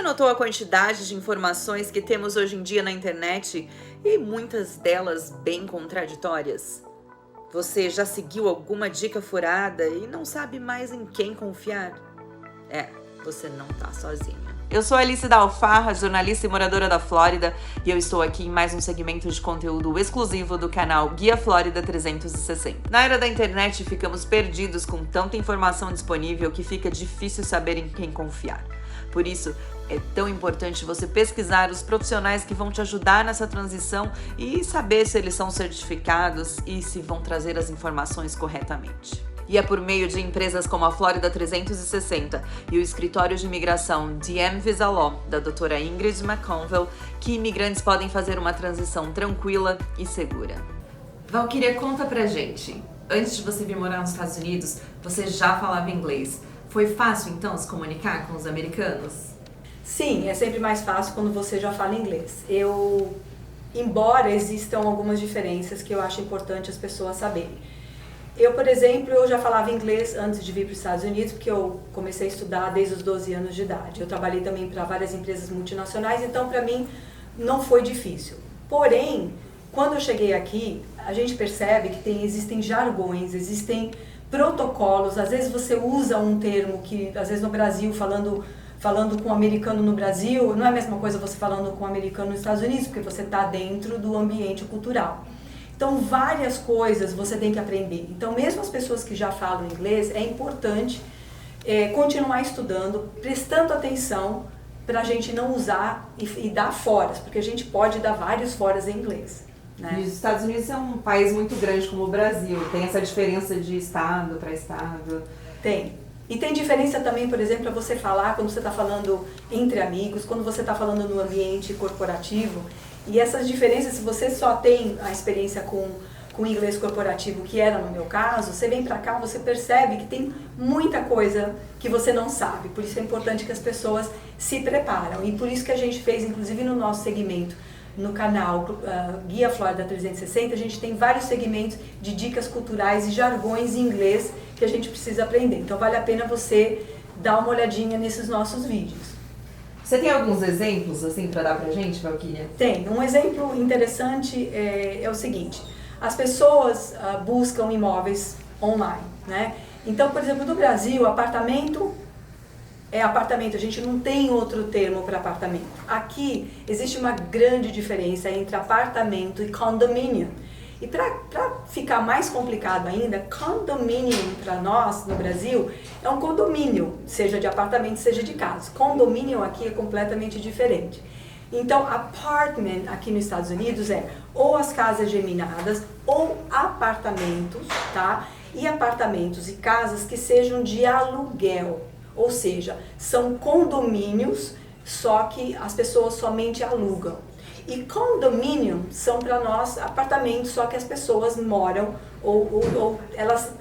já notou a quantidade de informações que temos hoje em dia na internet e muitas delas bem contraditórias? Você já seguiu alguma dica furada e não sabe mais em quem confiar? Você não tá sozinha. Eu sou Alice da Alfarra, jornalista e moradora da Flórida, e eu estou aqui em mais um segmento de conteúdo exclusivo do canal Guia Flórida 360. Na era da internet, ficamos perdidos com tanta informação disponível que fica difícil saber em quem confiar. Por isso, é tão importante você pesquisar os profissionais que vão te ajudar nessa transição e saber se eles são certificados e se vão trazer as informações corretamente. E é por meio de empresas como a Flórida 360 e o escritório de imigração DM Visa Law, da doutora Ingrid McConville, que imigrantes podem fazer uma transição tranquila e segura. Valquíria, conta pra gente. Antes de você vir morar nos Estados Unidos, você já falava inglês. Foi fácil, então, se comunicar com os americanos? Sim, é sempre mais fácil quando você já fala inglês. Embora existam algumas diferenças que eu acho importante as pessoas saberem. Eu, por exemplo, eu já falava inglês antes de vir para os Estados Unidos, porque eu comecei a estudar desde os 12 anos de idade. Eu trabalhei também para várias empresas multinacionais, então para mim não foi difícil. Porém, quando eu cheguei aqui, a gente percebe que existem jargões, existem protocolos. Às vezes você usa um termo que, às vezes no Brasil, falando com um americano no Brasil, não é a mesma coisa você falando com um americano nos Estados Unidos, porque você está dentro do ambiente cultural. Então, várias coisas você tem que aprender. Então, mesmo as pessoas que já falam inglês, é importante continuar estudando, prestando atenção para a gente não usar e dar foras, porque a gente pode dar vários foras em inglês. Né? E os Estados Unidos é um país muito grande como o Brasil, tem essa diferença de estado para estado? Tem. E tem diferença também, por exemplo, para você falar quando você está falando entre amigos, quando você está falando no ambiente corporativo. E essas diferenças, se você só tem a experiência com inglês corporativo, que era no meu caso, você vem para cá, você percebe que tem muita coisa que você não sabe. Por isso é importante que as pessoas se preparam. E por isso que a gente fez, inclusive no nosso segmento, no canal Guia Flórida 360, a gente tem vários segmentos de dicas culturais e jargões em inglês que a gente precisa aprender. Então vale a pena você dar uma olhadinha nesses nossos vídeos. Você tem alguns exemplos assim para dar pra gente, Valquíria? Tem. Um exemplo interessante é o seguinte: as pessoas buscam imóveis online, né? Então, por exemplo, no Brasil, apartamento é apartamento, a gente não tem outro termo para apartamento. Aqui existe uma grande diferença entre apartamento e condomínio. E para ficar mais complicado ainda, condomínio para nós no Brasil é um condomínio, seja de apartamento, seja de casa. Condomínio aqui é completamente diferente. Então, apartment aqui nos Estados Unidos é ou as casas geminadas ou apartamentos, tá? E apartamentos e casas que sejam de aluguel, ou seja, são condomínios, só que as pessoas somente alugam. E condomínio são para nós apartamentos, só que as pessoas moram ou elas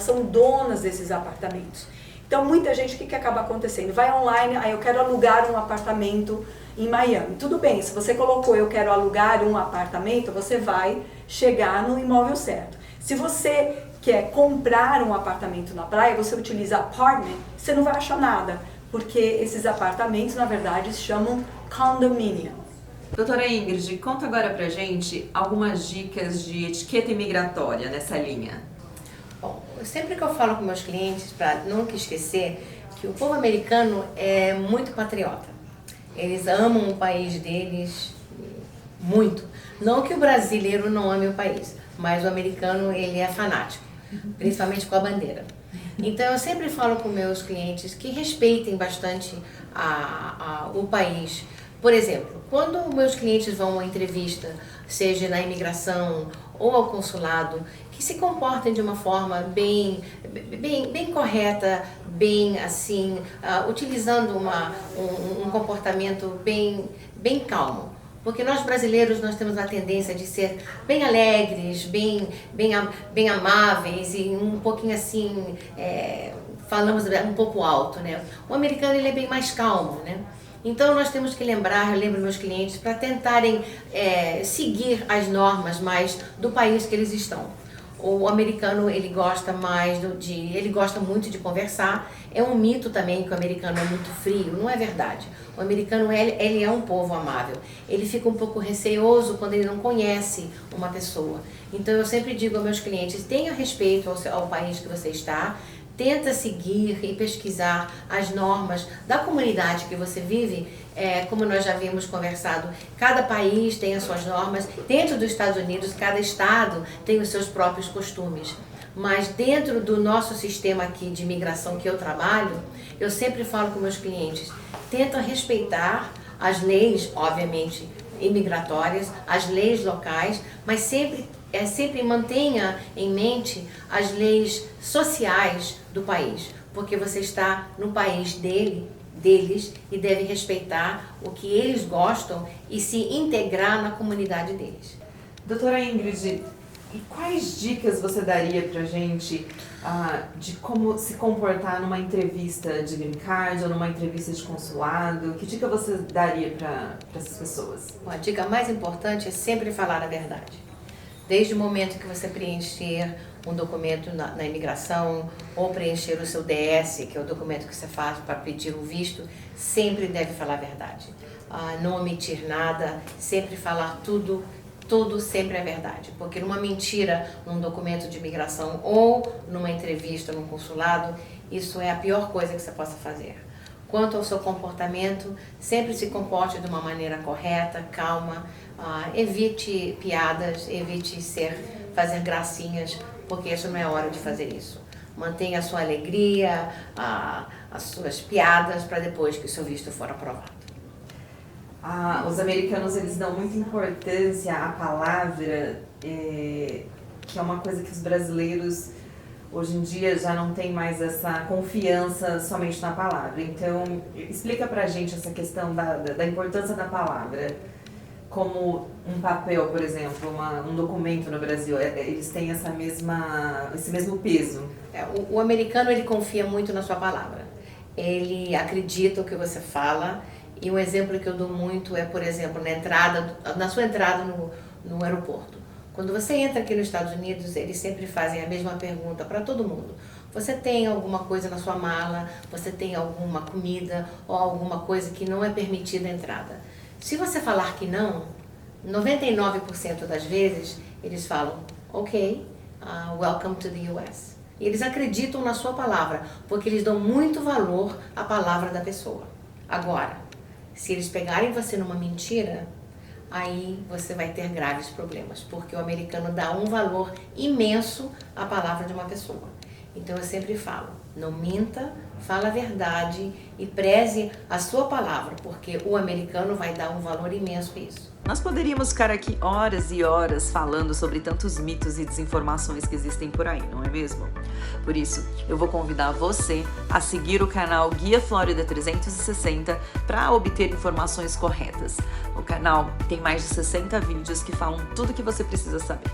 são donas desses apartamentos. Então muita gente, o que acaba acontecendo? Vai online, eu quero alugar um apartamento em Miami. Tudo bem, se você colocou eu quero alugar um apartamento, você vai chegar no imóvel certo. Se você quer comprar um apartamento na praia, você utiliza apartment, você não vai achar nada, porque esses apartamentos na verdade se chamam condomínio. Doutora Ingrid, conta agora pra gente algumas dicas de etiqueta imigratória nessa linha. Bom, sempre que eu falo com meus clientes, para nunca esquecer que o povo americano é muito patriota. Eles amam o país deles muito. Não que o brasileiro não ame o país, mas o americano ele é fanático, principalmente com a bandeira. Então eu sempre falo com meus clientes que respeitem bastante o país. Por exemplo, quando meus clientes vão a uma entrevista, seja na imigração ou ao consulado, que se comportem de uma forma bem correta, bem assim, utilizando um comportamento bem calmo. Porque nós brasileiros nós temos a tendência de ser bem alegres, bem amáveis e um pouquinho assim, falamos um pouco alto, né? O americano ele é bem mais calmo, né? Então nós temos que lembrar, eu lembro meus clientes, para tentarem seguir as normas mais do país que eles estão. O americano, ele gosta mais ele gosta muito de conversar. É um mito também que o americano é muito frio, não é verdade. O americano, ele é um povo amável. Ele fica um pouco receoso quando ele não conhece uma pessoa. Então eu sempre digo aos meus clientes, tenha respeito ao país que você está, tenta seguir e pesquisar as normas da comunidade que você vive. Como nós já havíamos conversado, cada país tem as suas normas. Dentro dos Estados Unidos, cada estado tem os seus próprios costumes. Mas dentro do nosso sistema aqui de imigração que eu trabalho, eu sempre falo com meus clientes, tenta respeitar as leis, obviamente, imigratórias, as leis locais, mas sempre mantenha em mente as leis sociais do país, porque você está no país deles e deve respeitar o que eles gostam e se integrar na comunidade deles. Doutora Ingrid, e quais dicas você daria pra gente de como se comportar numa entrevista de green card ou numa entrevista de consulado? Que dica você daria para essas pessoas? A dica mais importante é sempre falar a verdade. Desde o momento que você preencher um documento na imigração ou preencher o seu DS, que é o documento que você faz para pedir um visto, sempre deve falar a verdade. Não omitir nada, sempre falar tudo sempre é verdade. Porque numa mentira, num documento de imigração ou numa entrevista, num consulado, isso é a pior coisa que você possa fazer. Quanto ao seu comportamento, sempre se comporte de uma maneira correta, calma, evite piadas, evite fazer gracinhas, porque isso não é hora de fazer isso. Mantenha a sua alegria, as suas piadas para depois que o seu visto for aprovado. Os americanos, eles dão muita importância à palavra, que é uma coisa que os brasileiros hoje em dia já não tem mais essa confiança somente na palavra. Então, explica pra gente essa questão da importância da palavra. Como um papel, por exemplo, um documento no Brasil, eles têm esse mesmo peso. O americano, ele confia muito na sua palavra. Ele acredita no que você fala. E um exemplo que eu dou muito é, por exemplo, na sua entrada no aeroporto. Quando você entra aqui nos Estados Unidos, eles sempre fazem a mesma pergunta para todo mundo. Você tem alguma coisa na sua mala? Você tem alguma comida ou alguma coisa que não é permitida a entrada? Se você falar que não, 99% das vezes eles falam, ok, welcome to the US. E eles acreditam na sua palavra, porque eles dão muito valor à palavra da pessoa. Agora, se eles pegarem você numa mentira, aí você vai ter graves problemas, porque o americano dá um valor imenso à palavra de uma pessoa. Então eu sempre falo, não minta, fala a verdade e preze a sua palavra, porque o americano vai dar um valor imenso a isso. Nós poderíamos ficar aqui horas e horas falando sobre tantos mitos e desinformações que existem por aí, não é mesmo? Por isso, eu vou convidar você a seguir o canal Guia Flórida 360 para obter informações corretas. O canal tem mais de 60 vídeos que falam tudo o que você precisa saber.